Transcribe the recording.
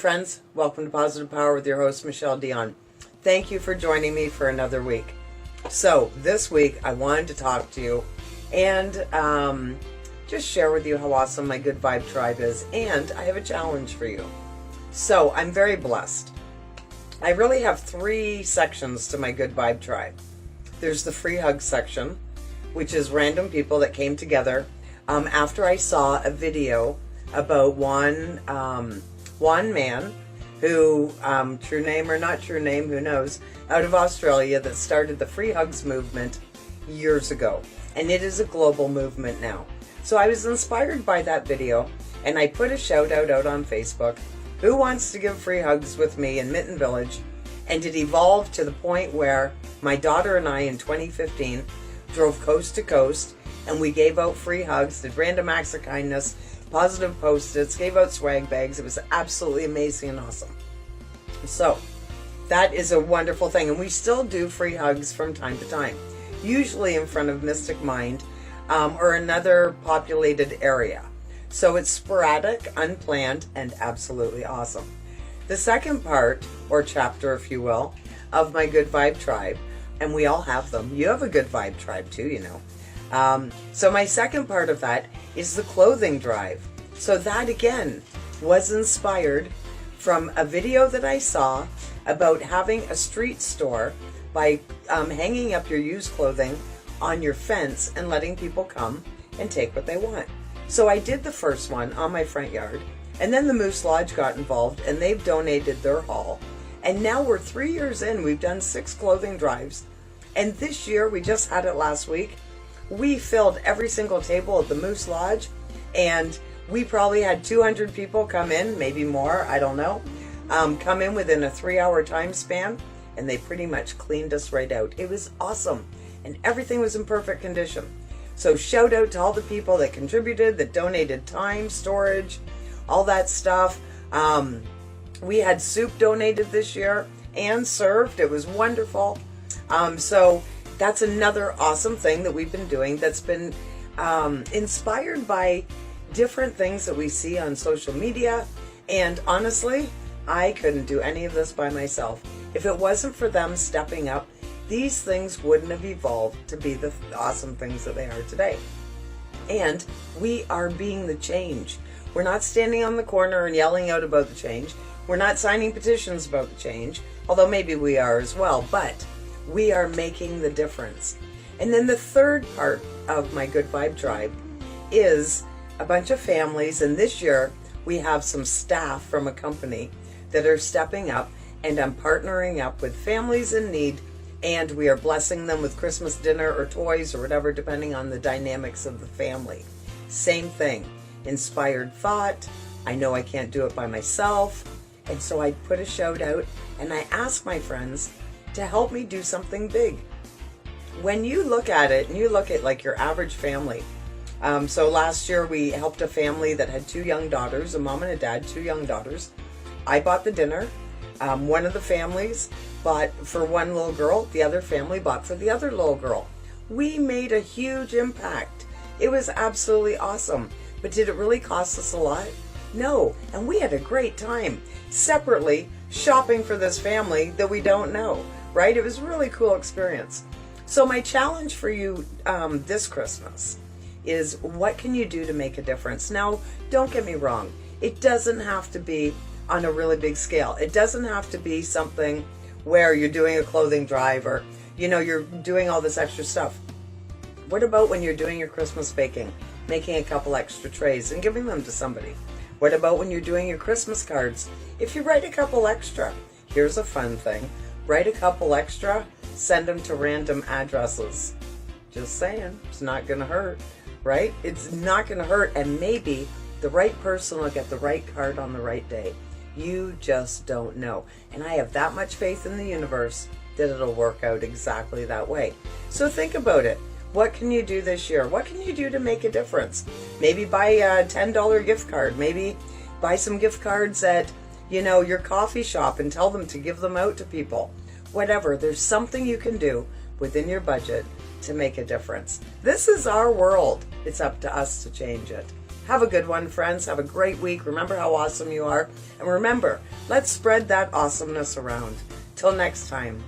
friends, welcome to Positive Power with your host Michele Dionne. Thank you for joining me for another week. So this week I wanted to talk to you and just share with you how awesome my Good Vibe Tribe is, and I have a challenge for you. So I'm very blessed. I really have three sections to my Good Vibe Tribe. There's the free hug section, which is random people that came together after I saw a video about one man who, true name or not true name, who knows, out of Australia, that started the free hugs movement years ago. And it is a global movement now. So I was inspired by that video, and I put a shout out on Facebook. Who wants to give free hugs with me in Mitten Village? And it evolved to the point where my daughter and I in 2015 drove coast to coast, and we gave out free hugs, did random acts of kindness, positive post-its, gave out swag bags. It was absolutely amazing and awesome. So that is a wonderful thing. And we still do free hugs from time to time, usually in front of Mystic Mind or another populated area. So it's sporadic, unplanned, and absolutely awesome. The second part, or chapter if you will, of my Good Vibe Tribe, and we all have them. You have a Good Vibe Tribe too, you know. So my second part of that is the clothing drive. So that again was inspired from a video that I saw about having a street store by hanging up your used clothing on your fence and letting people come and take what they want. So I did the first one on my front yard, and then the Moose Lodge got involved and they've donated their haul. And now we're 3 years in, we've done 6 clothing drives. And this year, we just had it last week, we filled every single table at the Moose Lodge, and we probably had 200 people come in, maybe more, I don't know, come in within a 3-hour time span, and they pretty much cleaned us right out. It was awesome, and everything was in perfect condition. So shout out to all the people that contributed, that donated time, storage, all that stuff. We had soup donated this year and served. It was wonderful. So that's another awesome thing that we've been doing that's been inspired by different things that we see on social media. And honestly, I couldn't do any of this by myself. If it wasn't for them stepping up, these things wouldn't have evolved to be the awesome things that they are today. And we are being the change. We're not standing on the corner and yelling out about the change. We're not signing petitions about the change, although maybe we are as well, but we are making the difference. And then the third part of my Good Vibe Tribe is a bunch of families, and this year we have some staff from a company that are stepping up, and I'm partnering up with families in need, and we are blessing them with Christmas dinner or toys or whatever, depending on the dynamics of the family. Same thing, inspired thought. I know I can't do it by myself, and so I put a shout out and I asked my friends to help me do something big. When you look at it, and you look at like your average family, so last year we helped a family that had 2 young daughters, a mom and a dad, 2 young daughters. I bought the dinner. One of the families bought for one little girl. The other family bought for the other little girl. We made a huge impact. It was absolutely awesome. But did it really cost us a lot? No. And we had a great time separately shopping for this family that we don't know, right? It was a really cool experience. So my challenge for you this Christmas is, what can you do to make a difference? Now, don't get me wrong. It doesn't have to be on a really big scale. It doesn't have to be something where you're doing a clothing drive or, you know, you're doing all this extra stuff. What about when you're doing your Christmas baking, making a couple extra trays and giving them to somebody? What about when you're doing your Christmas cards? If you write a couple extra, here's a fun thing. Write a couple extra, send them to random addresses. Just saying, it's not going to hurt, right? It's not going to hurt, and maybe the right person will get the right card on the right day. You just don't know. And I have that much faith in the universe that it'll work out exactly that way. So think about it. What can you do this year? What can you do to make a difference? Maybe buy a $10 gift card. Maybe buy some gift cards at, you know, your coffee shop and tell them to give them out to people. Whatever. There's something you can do within your budget to make a difference. This is our world. It's up to us to change it. Have a good one, friends. Have a great week. Remember how awesome you are. And remember, let's spread that awesomeness around. Till next time.